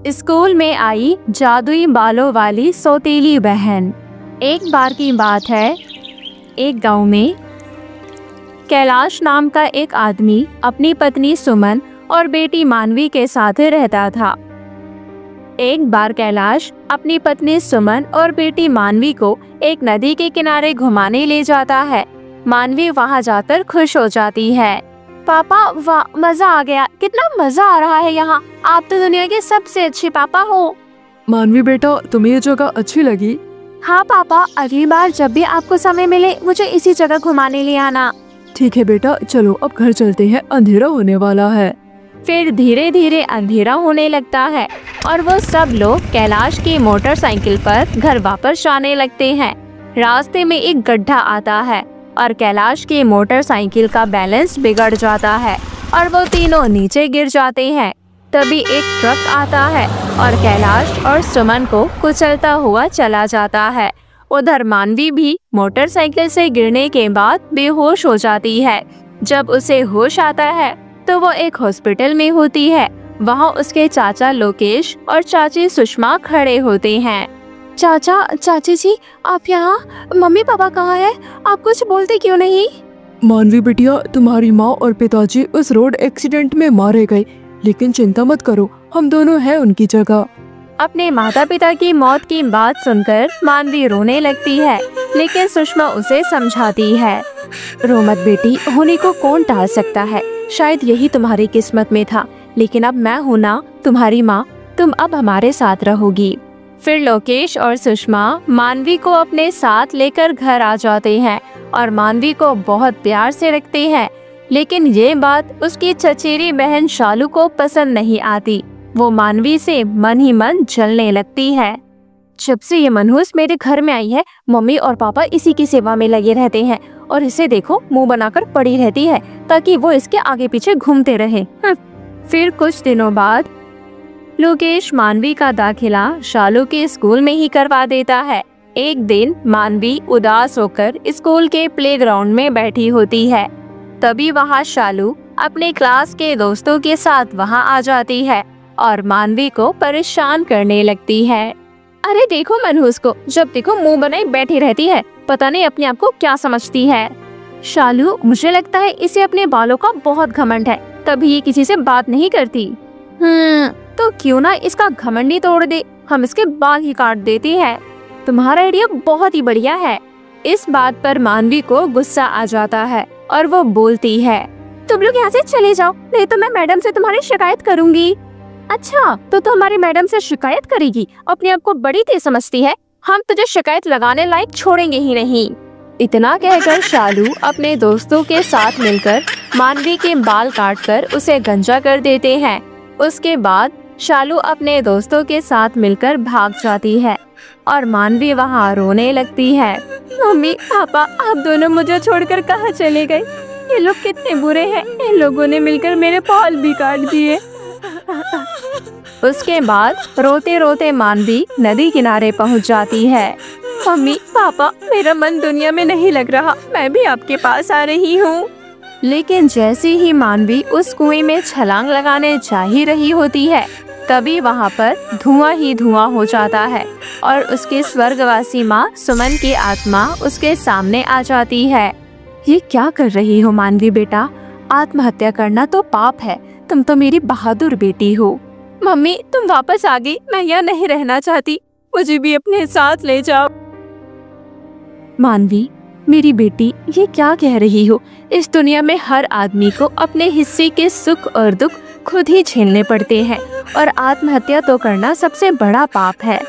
School में आई जादुई बालों वाली सौतेली बहन। एक बार की बात है, एक गांव में कैलाश नाम का एक आदमी अपनी पत्नी सुमन और बेटी मानवी के साथ रहता था। एक बार कैलाश अपनी पत्नी सुमन और बेटी मानवी को एक नदी के किनारे घुमाने ले जाता है। मानवी वहां जाकर खुश हो जाती है। पापा वाह, मजा आ गया, कितना मजा आ रहा है यहाँ। आप तो दुनिया के सबसे अच्छे पापा हो। मानवी बेटा, तुम्हें ये जगह अच्छी लगी? हाँ पापा, अगली बार जब भी आपको समय मिले मुझे इसी जगह घुमाने ले आना। ठीक है बेटा, चलो अब घर चलते हैं, अंधेरा होने वाला है। फिर धीरे धीरे अंधेरा होने लगता है और वो सब लोग कैलाश की मोटरसाइकिल पर घर वापस आने लगते हैं। रास्ते में एक गड्ढा आता है और कैलाश की मोटरसाइकिल का बैलेंस बिगड़ जाता है और वो तीनों नीचे गिर जाते हैं। तभी एक ट्रक आता है और कैलाश और सुमन को कुचलता हुआ चला जाता है। उधर मानवी भी मोटरसाइकिल से गिरने के बाद बेहोश हो जाती है। जब उसे होश आता है तो वो एक हॉस्पिटल में होती है। वहाँ उसके चाचा लोकेश और चाची सुषमा खड़े होते हैं। चाचा चाची जी, आप यहाँ? मम्मी पापा कहाँ हैं? आप कुछ बोलते क्यों नहीं? मानवी बिटिया, तुम्हारी माँ और पिताजी उस रोड एक्सीडेंट में मारे गए, लेकिन चिंता मत करो, हम दोनों हैं उनकी जगह। अपने माता पिता की मौत की बात सुनकर मानवी रोने लगती है, लेकिन सुषमा उसे समझाती है। रो मत बेटी, होने को कौन टाल सकता है, शायद यही तुम्हारी किस्मत में था, लेकिन अब मैं हूँ ना तुम्हारी माँ, तुम अब हमारे साथ रहोगी। फिर लोकेश और सुषमा मानवी को अपने साथ लेकर घर आ जाते हैं और मानवी को बहुत प्यार से रखते हैं। लेकिन ये बात उसकी चचेरी बहन शालू को पसंद नहीं आती। वो मानवी से मन ही मन जलने लगती है। जब से ये मनहूस मेरे घर में आई है, मम्मी और पापा इसी की सेवा में लगे रहते हैं और इसे देखो मुंह बनाकर पड़ी रहती है ताकि वो इसके आगे पीछे घूमते रहे। फिर कुछ दिनों बाद लोकेश मानवी का दाखिला शालू के स्कूल में ही करवा देता है। एक दिन मानवी उदास होकर स्कूल के प्लेग्राउंड में बैठी होती है। तभी वहाँ शालू अपने क्लास के दोस्तों के साथ वहाँ आ जाती है और मानवी को परेशान करने लगती है। अरे देखो मनहूस को, जब देखो मुंह बनाए बैठी रहती है, पता नहीं अपने आप को क्या समझती है। शालू, मुझे लगता है इसे अपने बालों का बहुत घमंड है, तभी ये किसी से बात नहीं करती। तो क्यों ना इसका घमंड ही तोड़ दे, हम इसके बाल ही काट देते हैं। तुम्हारा आइडिया बहुत ही बढ़िया है। इस बात पर मानवी को गुस्सा आ जाता है और वो बोलती है, तुम लोग यहाँ से चले जाओ, नहीं तो मैं मैडम से तुम्हारी शिकायत करूँगी। अच्छा, तो हमारी मैडम से शिकायत करेगी? अपने आप को बड़ी तेज समझती है, हम तुझे शिकायत लगाने लायक छोड़ेंगे ही नहीं। इतना कहकर शालू अपने दोस्तों के साथ मिलकर मानवी के बाल काटकर उसे गंजा कर देते हैं। उसके बाद शालू अपने दोस्तों के साथ मिलकर भाग जाती है और मानवी वहाँ रोने लगती है। मम्मी पापा, आप दोनों मुझे छोड़कर कहाँ चले गए? ये लोग कितने बुरे हैं, इन लोगों ने मिलकर मेरे बाल भी काट दिए। उसके बाद रोते रोते मानवी नदी किनारे पहुँच जाती है। मम्मी पापा, मेरा मन दुनिया में नहीं लग रहा, मैं भी आपके पास आ रही हूँ। लेकिन जैसे ही मानवी उस कुएं में छलांग लगाने जा ही रही होती है, तभी वहाँ पर धुआं ही धुआं हो जाता है और उसकी स्वर्गवासी माँ सुमन की आत्मा उसके सामने आ जाती है। ये क्या कर रही हो मानवी बेटा? आत्महत्या करना तो पाप है, तुम तो मेरी बहादुर बेटी हो। मम्मी तुम वापस आ गई, मैं यहाँ नहीं रहना चाहती, मुझे भी अपने साथ ले जाओ। मानवी मेरी बेटी, ये क्या कह रही हो? इस दुनिया में हर आदमी को अपने हिस्से के सुख और दुख खुद ही झेलने पड़ते हैं और आत्महत्या तो करना सबसे बड़ा पाप है।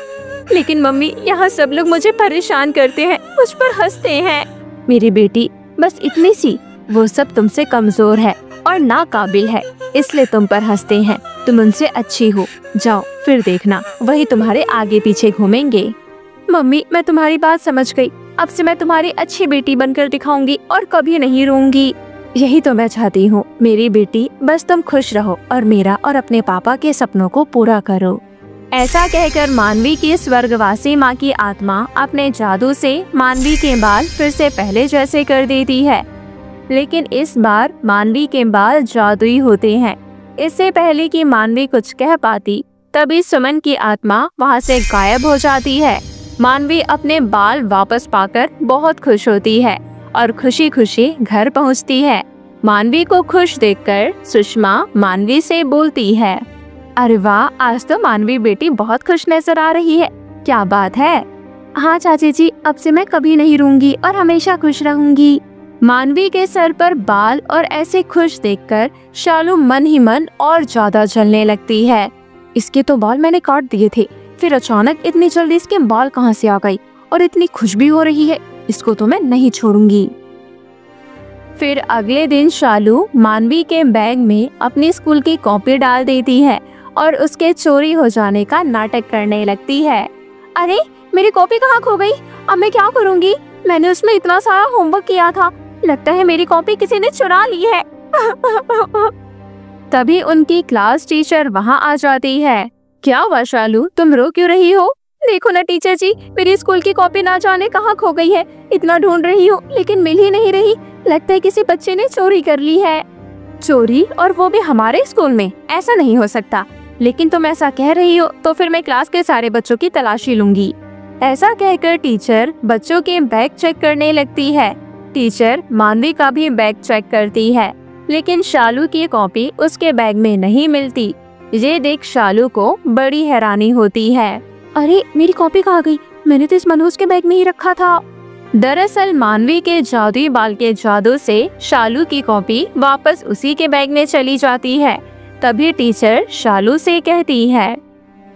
लेकिन मम्मी, यहाँ सब लोग मुझे परेशान करते हैं, मुझ पर हंसते हैं। मेरी बेटी, बस इतनी सी, वो सब तुमसे कमजोर है और नाकाबिल है, इसलिए तुम पर हंसते हैं। तुम उनसे अच्छी हो, जाओ फिर देखना वही तुम्हारे आगे पीछे घूमेंगे। मम्मी मैं तुम्हारी बात समझ गई, अब से मैं तुम्हारी अच्छी बेटी बनकर दिखाऊंगी और कभी नहीं रोऊंगी। यही तो मैं चाहती हूँ मेरी बेटी, बस तुम खुश रहो और मेरा और अपने पापा के सपनों को पूरा करो। ऐसा कहकर मानवी की स्वर्गवासी माँ की आत्मा अपने जादू से मानवी के बाल फिर से पहले जैसे कर देती है। लेकिन इस बार मानवी के बाल जादुई होते हैं। इससे पहले कि मानवी कुछ कह पाती, तभी सुमन की आत्मा वहाँ से गायब हो जाती है। मानवी अपने बाल वापस पाकर बहुत खुश होती है और खुशी खुशी घर पहुँचती है। मानवी को खुश देखकर सुषमा मानवी से बोलती है, अरे वाह, आज तो मानवी बेटी बहुत खुश नजर आ रही है। क्या बात है? हाँ चाची जी, अब से मैं कभी नहीं रूंगी और हमेशा खुश रहूंगी। मानवी के सर पर बाल और ऐसे खुश देखकर शालू मन ही मन और ज्यादा जलने लगती है। इसके तो बाल मैंने काट दिए थे, फिर अचानक इतनी जल्दी इसके बाल कहाँ से आ गई और इतनी खुश भी हो रही है। इसको तो मैं नहीं छोड़ूंगी। फिर अगले दिन शालू मानवी के बैग में अपनी स्कूल की कॉपी डाल देती है और उसके चोरी हो जाने का नाटक करने लगती है। अरे मेरी कॉपी कहाँ खो गई? अब मैं क्या करूँगी? मैंने उसमें इतना सारा होमवर्क किया था। लगता है मेरी कॉपी किसी ने चुरा ली है। तभी उनकी क्लास टीचर वहाँ आ जाती है। क्या हुआ शालू, तुम रो क्यों रही हो? देखो ना टीचर जी, मेरी स्कूल की कॉपी ना जाने कहाँ खो गई है। इतना ढूंढ रही हूँ लेकिन मिल ही नहीं रही। लगता है किसी बच्चे ने चोरी कर ली है। चोरी, और वो भी हमारे स्कूल में? ऐसा नहीं हो सकता। लेकिन तुम ऐसा कह रही हो तो फिर मैं क्लास के सारे बच्चों की तलाशी लूंगी। ऐसा कहकर टीचर बच्चों के बैग चेक करने लगती है। टीचर मानवी का भी बैग चेक करती है, लेकिन शालू की कॉपी उसके बैग में नहीं मिलती। ये देख शालू को बड़ी हैरानी होती है। अरे मेरी कॉपी कहाँ गई? मैंने तो इस मनोज के बैग में ही रखा था। दरअसल मानवी के जादुई बाल के जादू से शालू की कॉपी वापस उसी के बैग में चली जाती है। तभी टीचर शालू से कहती है,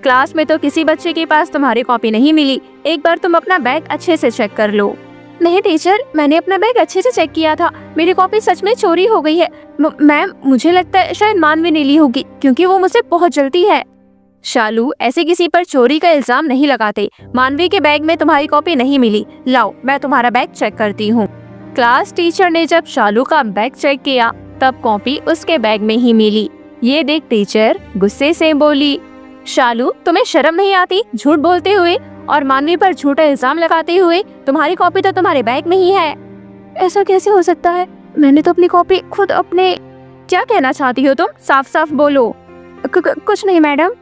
क्लास में तो किसी बच्चे के पास तुम्हारी कॉपी नहीं मिली। एक बार तुम अपना बैग अच्छे से चेक कर लो। नहीं टीचर, मैंने अपना बैग अच्छे से चेक किया था। मेरी कॉपी सच में चोरी हो गई है। मैम, मुझे लगता है शायद मानवी ने ली होगी, क्योंकि वो मुझसे बहुत जलती है। शालू, ऐसे किसी पर चोरी का इल्जाम नहीं लगाते। मानवी के बैग में तुम्हारी कॉपी नहीं मिली। लाओ, मैं तुम्हारा बैग चेक करती हूँ। क्लास टीचर ने जब शालू का बैग चेक किया तब कॉपी उसके बैग में ही मिली। ये देख टीचर गुस्से से बोली, शालू, तुम्हें शर्म नहीं आती? झूठ बोलते हुए और मानवी पर झूठा इल्जाम लगाते हुए। तुम्हारी कॉपी तो तुम्हारे बैग में ही है। ऐसा कैसे हो सकता है? मैंने तो अपनी कॉपी खुद अपने... क्या कहना चाहती हो तुम? साफ साफ बोलो। कुछ नहीं मैडम।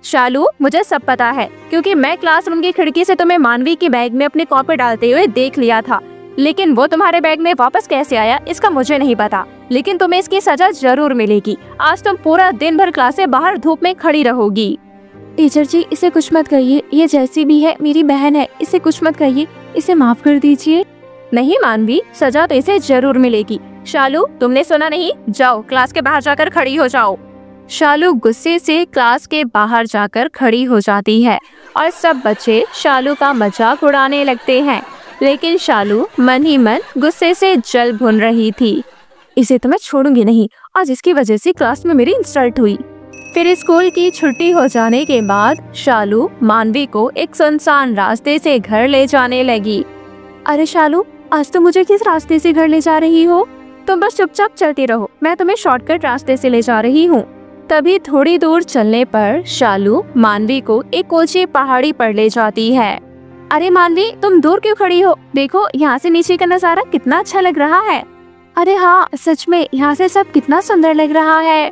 शालू, मुझे सब पता है, क्योंकि मैं क्लासरूम की खिड़की से तुम्हें मानवी के बैग में अपनी कॉपी डालते हुए देख लिया था। लेकिन वो तुम्हारे बैग में वापस कैसे आया इसका मुझे नहीं पता, लेकिन तुम्हें इसकी सजा जरूर मिलेगी। आज तुम पूरा दिन भर क्लास से बाहर धूप में खड़ी रहोगी। टीचर जी, इसे कुछ मत कहिए। ये जैसी भी है मेरी बहन है, इसे कुछ मत कहिए। इसे माफ कर दीजिए। नहीं मानवी, सजा तो इसे जरूर मिलेगी। शालू, तुमने सुना नहीं? जाओ क्लास के बाहर जाकर खड़ी हो जाओ। शालू गुस्से से क्लास के बाहर जाकर खड़ी हो जाती है और सब बच्चे शालू का मजाक उड़ाने लगते हैं। लेकिन शालू मन ही मन गुस्से से जल भुन रही थी। इसे तो मैं छोड़ूंगी नहीं। आज इसकी वजह से क्लास में मेरी इंसल्ट हुई। फिर स्कूल की छुट्टी हो जाने के बाद शालू मानवी को एक सुनसान रास्ते से घर ले जाने लगी। अरे शालू, आज तो मुझे किस रास्ते से घर ले जा रही हो? तुम बस चुपचाप चलती रहो, मैं तुम्हें शॉर्टकट रास्ते से ले जा रही हूँ। तभी थोड़ी दूर चलने पर शालू मानवी को एक ऊंची पहाड़ी पर ले जाती है। अरे मानवी, तुम दूर क्यों खड़ी हो? देखो यहाँ से नीचे का नजारा कितना अच्छा लग रहा है। अरे हाँ, सच में यहाँ से सब कितना सुंदर लग रहा है।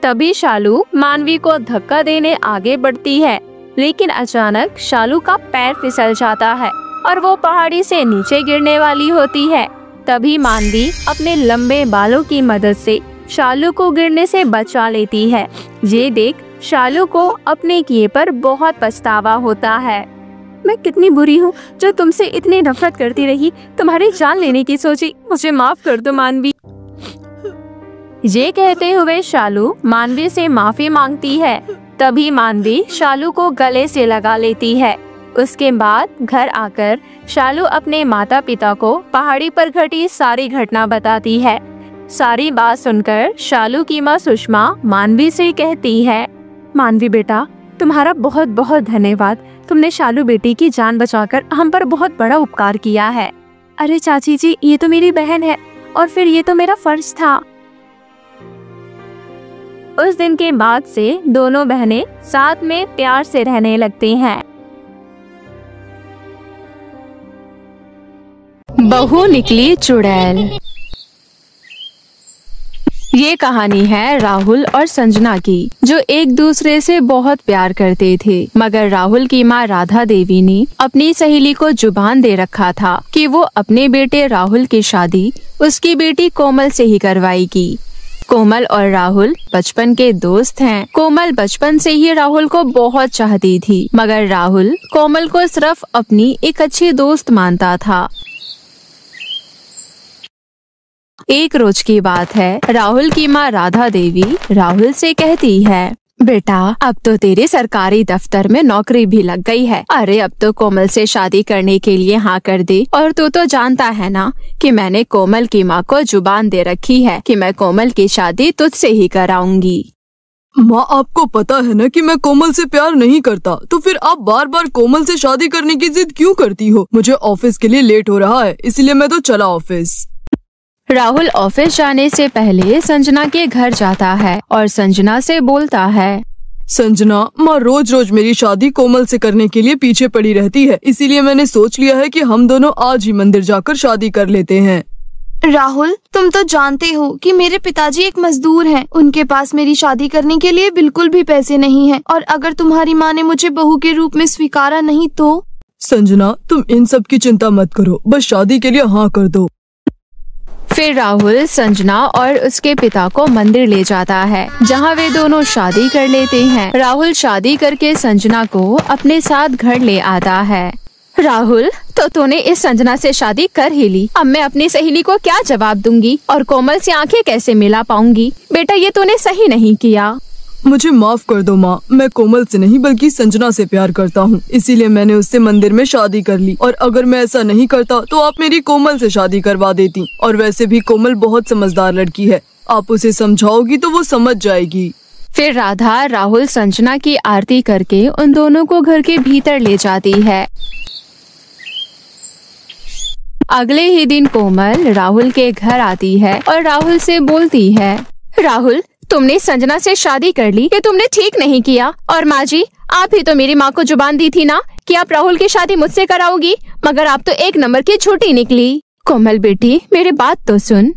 तभी शालू मानवी को धक्का देने आगे बढ़ती है, लेकिन अचानक शालू का पैर फिसल जाता है और वो पहाड़ी से नीचे गिरने वाली होती है। तभी मानवी अपने लंबे बालों की मदद से शालू को गिरने से बचा लेती है। ये देख शालू को अपने किए पर बहुत पछतावा होता है। मैं कितनी बुरी हूँ जो तुमसे इतनी नफरत करती रही, तुम्हारी जान लेने की सोची। मुझे माफ कर दो मानवी। ये कहते हुए शालू मानवी से माफी मांगती है। तभी मानवी शालू को गले से लगा लेती है। उसके बाद घर आकर शालू अपने माता पिता को पहाड़ी पर घटी सारी घटना बताती है। सारी बात सुनकर शालू की माँ सुषमा मानवी से कहती है, मानवी बेटा, तुम्हारा बहुत बहुत धन्यवाद। तुमने शालू बेटी की जान बचाकर हम पर बहुत बड़ा उपकार किया है। अरे चाची जी, ये तो मेरी बहन है और फिर ये तो मेरा फर्ज था। उस दिन के बाद से दोनों बहनें साथ में प्यार से रहने लगती हैं। बहू निकली चुड़ैल। ये कहानी है राहुल और संजना की, जो एक दूसरे से बहुत प्यार करते थे। मगर राहुल की माँ राधा देवी ने अपनी सहेली को जुबान दे रखा था कि वो अपने बेटे राहुल की शादी उसकी बेटी कोमल से ही करवाएगी। कोमल और राहुल बचपन के दोस्त हैं। कोमल बचपन से ही राहुल को बहुत चाहती थी, मगर राहुल कोमल को सिर्फ अपनी एक अच्छी दोस्त मानता था। एक रोज की बात है, राहुल की माँ राधा देवी राहुल से कहती है, बेटा अब तो तेरे सरकारी दफ्तर में नौकरी भी लग गई है। अरे अब तो कोमल से शादी करने के लिए हाँ कर दे। और तू तो जानता है ना कि मैंने कोमल की माँ को जुबान दे रखी है कि मैं कोमल की शादी तुझसे ही कराऊंगी। माँ, आपको पता है ना कि मैं कोमल से प्यार नहीं करता, तो फिर आप बार बार कोमल से शादी करने की जिद क्यों करती हो? मुझे ऑफिस के लिए लेट हो रहा है, इसलिए मैं तो चला ऑफिस। राहुल ऑफिस जाने से पहले संजना के घर जाता है और संजना से बोलता है, संजना, माँ रोज रोज मेरी शादी कोमल से करने के लिए पीछे पड़ी रहती है, इसीलिए मैंने सोच लिया है कि हम दोनों आज ही मंदिर जाकर शादी कर लेते हैं। राहुल, तुम तो जानते हो कि मेरे पिताजी एक मजदूर हैं। उनके पास मेरी शादी करने के लिए बिल्कुल भी पैसे नहीं हैं। और अगर तुम्हारी माँ ने मुझे बहू के रूप में स्वीकारा नहीं तो? संजना, तुम इन सब की चिंता मत करो, बस शादी के लिए हाँ कर दो। फिर राहुल संजना और उसके पिता को मंदिर ले जाता है, जहां वे दोनों शादी कर लेते हैं। राहुल शादी करके संजना को अपने साथ घर ले आता है। राहुल, तो तूने इस संजना से शादी कर ही ली। अब मैं अपनी सहेली को क्या जवाब दूंगी और कोमल से आंखें कैसे मिला पाऊंगी? बेटा, ये तूने सही नहीं किया। मुझे माफ कर दो माँ, मैं कोमल से नहीं बल्कि संजना से प्यार करता हूँ, इसीलिए मैंने उससे मंदिर में शादी कर ली। और अगर मैं ऐसा नहीं करता तो आप मेरी कोमल से शादी करवा देती। और वैसे भी कोमल बहुत समझदार लड़की है, आप उसे समझाओगी तो वो समझ जाएगी। फिर राधा राहुल संजना की आरती करके उन दोनों को घर के भीतर ले जाती है। अगले ही दिन कोमल राहुल के घर आती है और राहुल से बोलती है, राहुल, तुमने संजना से शादी कर ली, ये तुमने ठीक नहीं किया। और माँ जी, आप ही तो मेरी माँ को जुबान दी थी ना कि आप राहुल की शादी मुझसे कराओगी, मगर आप तो एक नंबर की झूठी निकली। कोमल बेटी, मेरी बात तो सुन।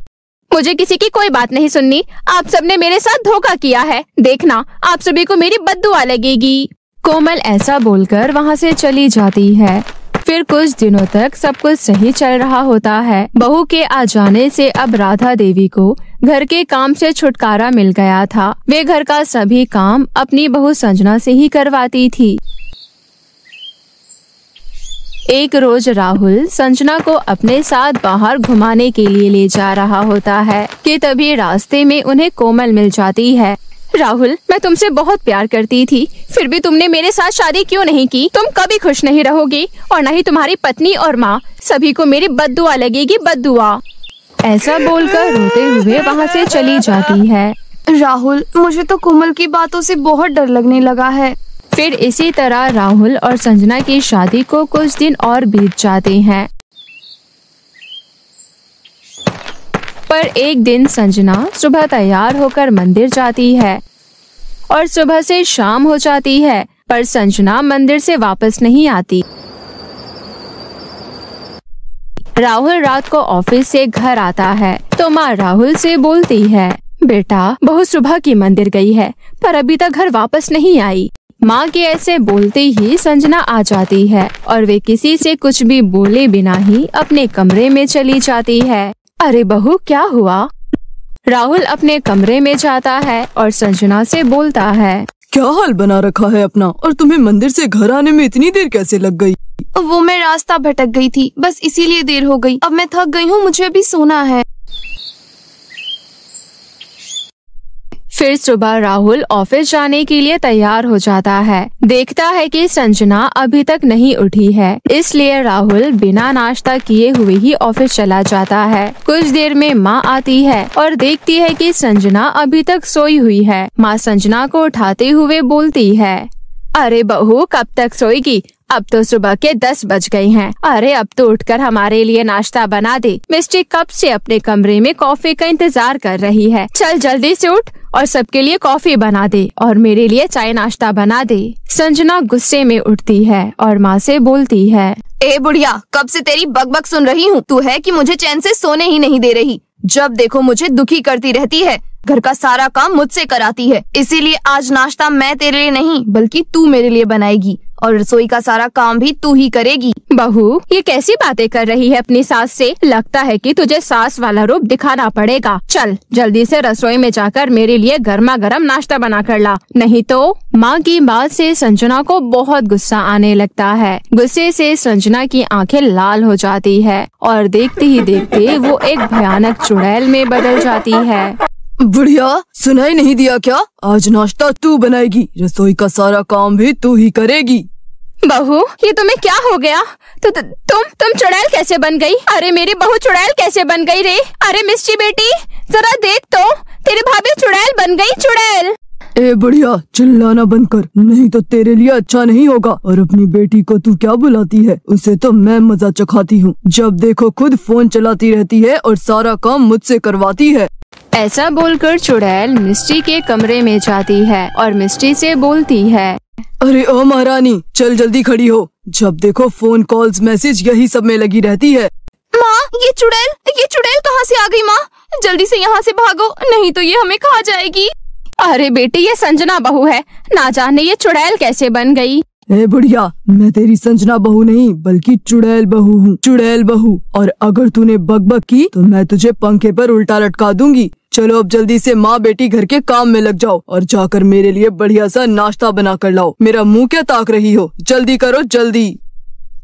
मुझे किसी की कोई बात नहीं सुननी। आप सबने मेरे साथ धोखा किया है, देखना आप सभी को मेरी बद्दुआ लगेगी। कोमल ऐसा बोलकर वहाँ से चली जाती है। फिर कुछ दिनों तक सब कुछ सही चल रहा होता है। बहू के आ जाने से अब राधा देवी को घर के काम से छुटकारा मिल गया था। वे घर का सभी काम अपनी बहू संजना से ही करवाती थी। एक रोज राहुल संजना को अपने साथ बाहर घुमाने के लिए ले जा रहा होता है कि तभी रास्ते में उन्हें कोमल मिल जाती है। राहुल, मैं तुमसे बहुत प्यार करती थी, फिर भी तुमने मेरे साथ शादी क्यों नहीं की? तुम कभी खुश नहीं रहोगी और न ही तुम्हारी पत्नी और माँ, सभी को मेरी बद्दुआ लगेगी, बद्दुआ। ऐसा बोलकर रोते हुए वहाँ से चली जाती है। राहुल, मुझे तो कोमल की बातों से बहुत डर लगने लगा है। फिर इसी तरह राहुल और संजना की शादी को कुछ दिन और बीत जाते हैं। पर एक दिन संजना सुबह तैयार होकर मंदिर जाती है और सुबह से शाम हो जाती है, पर संजना मंदिर से वापस नहीं आती। राहुल रात को ऑफिस से घर आता है तो माँ राहुल से बोलती है, बेटा, बहुत सुबह की मंदिर गई है पर अभी तक घर वापस नहीं आई। माँ के ऐसे बोलते ही संजना आ जाती है और वे किसी से कुछ भी बोले बिना ही अपने कमरे में चली जाती है। अरे बहू, क्या हुआ? राहुल अपने कमरे में जाता है और संजना से बोलता है, क्या हाल बना रखा है अपना, और तुम्हें मंदिर से घर आने में इतनी देर कैसे लग गई? वो मैं रास्ता भटक गई थी, बस इसीलिए देर हो गई। अब मैं थक गई हूँ, मुझे अभी सोना है। फिर सुबह राहुल ऑफिस जाने के लिए तैयार हो जाता है। देखता है कि संजना अभी तक नहीं उठी है, इसलिए राहुल बिना नाश्ता किए हुए ही ऑफिस चला जाता है। कुछ देर में माँ आती है और देखती है कि संजना अभी तक सोई हुई है। माँ संजना को उठाते हुए बोलती है, अरे बहू, कब तक सोएगी? अब तो सुबह के 10 बज गए हैं। अरे अब तो उठकर हमारे लिए नाश्ता बना दे। मिस्टी कब से अपने कमरे में कॉफी का इंतजार कर रही है। चल जल्दी से उठ और सबके लिए कॉफी बना दे और मेरे लिए चाय नाश्ता बना दे। संजना गुस्से में उठती है और माँ से बोलती है, ए बुढ़िया, कब से तेरी बकबक सुन रही हूँ। तू है कि मुझे चैन से सोने ही नहीं दे रही। जब देखो मुझे दुखी करती रहती है। घर का सारा काम मुझसे कराती है, इसीलिए आज नाश्ता मैं तेरे लिए नहीं बल्कि तू मेरे लिए बनाएगी और रसोई का सारा काम भी तू ही करेगी। बहू, ये कैसी बातें कर रही है अपनी सास से? लगता है कि तुझे सास वाला रूप दिखाना पड़ेगा। चल जल्दी से रसोई में जाकर मेरे लिए गर्मा गर्म नाश्ता बना कर ला, नहीं तो। माँ की बात से संजना को बहुत गुस्सा आने लगता है। गुस्से से संजना की आंखें लाल हो जाती है और देखते ही देखते वो एक भयानक चुड़ैल में बदल जाती है। बुढ़िया, सुनाई नहीं दिया क्या? आज नाश्ता तू बनाएगी, रसोई का सारा काम भी तू ही करेगी। बहू, ये तुम्हें क्या हो गया? तुम चुड़ैल कैसे बन गई? अरे मेरी बहू चुड़ैल कैसे बन गई रे? अरे मिस्टी बेटी, जरा देख तो, तेरी भाभी चुड़ैल बन गई, चुड़ैल। ए बुढ़िया, चिल्लाना बंद कर, नहीं तो तेरे लिए अच्छा नहीं होगा। और अपनी बेटी को तू क्या बुलाती है? उसे तो मैं मजा चखाती हूँ। जब देखो खुद फोन चलाती रहती है और सारा काम मुझसे करवाती है। ऐसा बोलकर चुड़ैल मिस्टी के कमरे में जाती है और मिस्टी से बोलती है, अरे ओ महारानी, चल जल्दी खड़ी हो। जब देखो फोन कॉल्स मैसेज यही सब में लगी रहती है। माँ, ये चुड़ैल कहाँ से आ गई? माँ जल्दी से यहाँ से भागो, नहीं तो ये हमें खा जाएगी। अरे बेटी, ये संजना बहू है, ना जाने ये चुड़ैल कैसे बन गई। ए बुढ़िया, मैं तेरी संजना बहू नहीं बल्कि चुड़ैल बहू हूँ, चुड़ैल बहू। और अगर तूने बकबक की तो मैं तुझे पंखे पर उल्टा लटका दूंगी। चलो अब जल्दी से माँ बेटी घर के काम में लग जाओ और जाकर मेरे लिए बढ़िया सा नाश्ता बना कर लाओ। मेरा मुंह क्या ताक रही हो? जल्दी करो, जल्दी।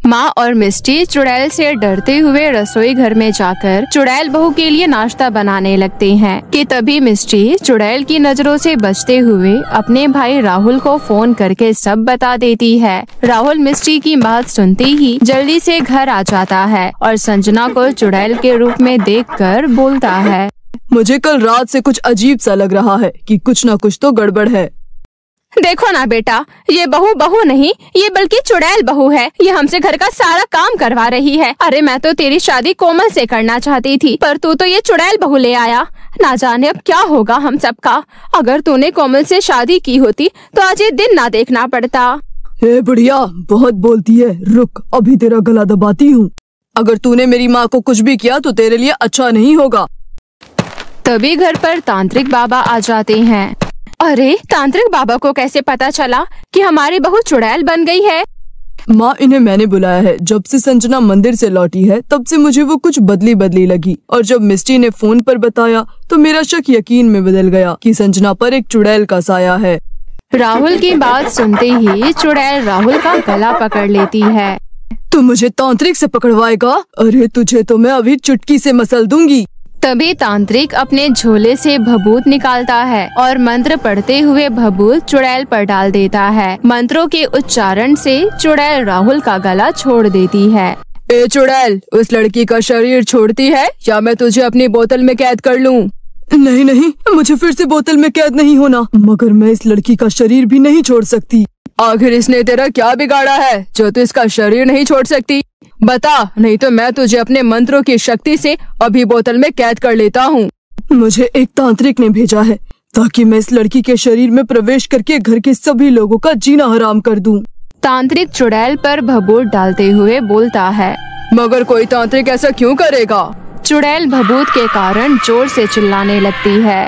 माँ और मिस्टी चुड़ैल से डरते हुए रसोई घर में जाकर चुड़ैल बहू के लिए नाश्ता बनाने लगते हैं कि तभी मिस्टी चुड़ैल की नजरों से बचते हुए अपने भाई राहुल को फोन करके सब बता देती है। राहुल मिस्टी की बात सुनते ही जल्दी से घर आ जाता है और संजना को चुड़ैल के रूप में देखकर बोलता है, मुझे कल रात से कुछ अजीब सा लग रहा है कि कुछ न कुछ तो गड़बड़ है। देखो ना बेटा, ये बहू नहीं, ये बल्कि चुड़ैल बहू है। ये हमसे घर का सारा काम करवा रही है। अरे मैं तो तेरी शादी कोमल से करना चाहती थी, पर तू तो ये चुड़ैल बहू ले आया। ना जाने अब क्या होगा हम सबका। अगर तूने कोमल से शादी की होती तो आज ये दिन ना देखना पड़ता। हे बुढ़िया, बहुत बोलती है, रुक अभी तेरा गला दबाती हूँ। अगर तूने मेरी माँ को कुछ भी किया तो तेरे लिए अच्छा नहीं होगा। तभी घर पर तांत्रिक बाबा आ जाते हैं। अरे तांत्रिक बाबा को कैसे पता चला कि हमारी बहू चुड़ैल बन गई है? माँ, इन्हें मैंने बुलाया है। जब से संजना मंदिर से लौटी है तब से मुझे वो कुछ बदली लगी, और जब मिस्टी ने फोन पर बताया तो मेरा शक यकीन में बदल गया कि संजना पर एक चुड़ैल का साया है। राहुल की बात सुनते ही चुड़ैल राहुल का गला पकड़ लेती है। तू मुझे तांत्रिक से पकड़वाएगा? अरे तुझे तो मैं अभी चुटकी से मसल दूंगी। तभी तांत्रिक अपने झोले से भभूत निकालता है और मंत्र पढ़ते हुए भभूत चुड़ैल पर डाल देता है। मंत्रों के उच्चारण से चुड़ैल राहुल का गला छोड़ देती है। ए चुड़ैल, उस लड़की का शरीर छोड़ती है या मैं तुझे अपनी बोतल में कैद कर लूं? नहीं, मुझे फिर से बोतल में कैद नहीं होना, मगर मैं इस लड़की का शरीर भी नहीं छोड़ सकती। आखिर इसने तेरा क्या बिगाड़ा है जो तू इसका शरीर नहीं छोड़ सकती? बता, नहीं तो मैं तुझे अपने मंत्रों की शक्ति से अभी बोतल में कैद कर लेता हूँ। मुझे एक तांत्रिक ने भेजा है ताकि मैं इस लड़की के शरीर में प्रवेश करके घर के सभी लोगों का जीना हराम कर दूं। तांत्रिक चुड़ैल पर भभूत डालते हुए बोलता है, मगर कोई तांत्रिक ऐसा क्यों करेगा? चुड़ैल भभूत के कारण जोर से चिल्लाने लगती है।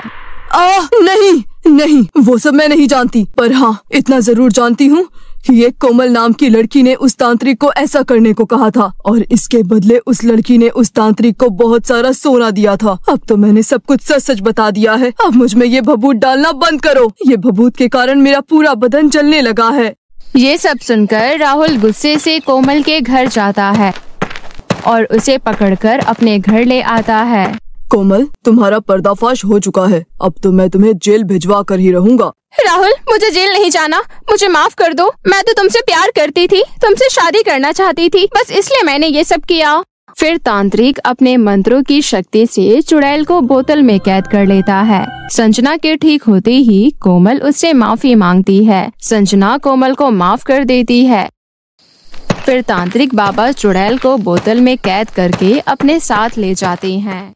नहीं, वो सब मैं नहीं जानती, पर हाँ इतना जरूर जानती हूँ कि ये कोमल नाम की लड़की ने उस तांत्रिक को ऐसा करने को कहा था और इसके बदले उस लड़की ने उस तांत्रिक को बहुत सारा सोना दिया था। अब तो मैंने सब कुछ सच बता दिया है। अब मुझ में ये भभूत डालना बंद करो। ये भभूत के कारण मेरा पूरा बदन जलने लगा है। ये सब सुनकर राहुल गुस्से से कोमल के घर जाता है और उसे पकड़कर अपने घर ले आता है। कोमल, तुम्हारा पर्दाफाश हो चुका है। अब तो मैं तुम्हें जेल भिजवा कर ही रहूंगा। राहुल, मुझे जेल नहीं जाना, मुझे माफ कर दो। मैं तो तुमसे प्यार करती थी, तुमसे शादी करना चाहती थी, बस इसलिए मैंने ये सब किया। फिर तांत्रिक अपने मंत्रों की शक्ति से चुड़ैल को बोतल में कैद कर लेता है। संजना के ठीक होते ही कोमल उससे माफी मांगती है। संजना कोमल को माफ कर देती है। फिर तांत्रिक बाबा चुड़ैल को बोतल में कैद करके अपने साथ ले जाते हैं।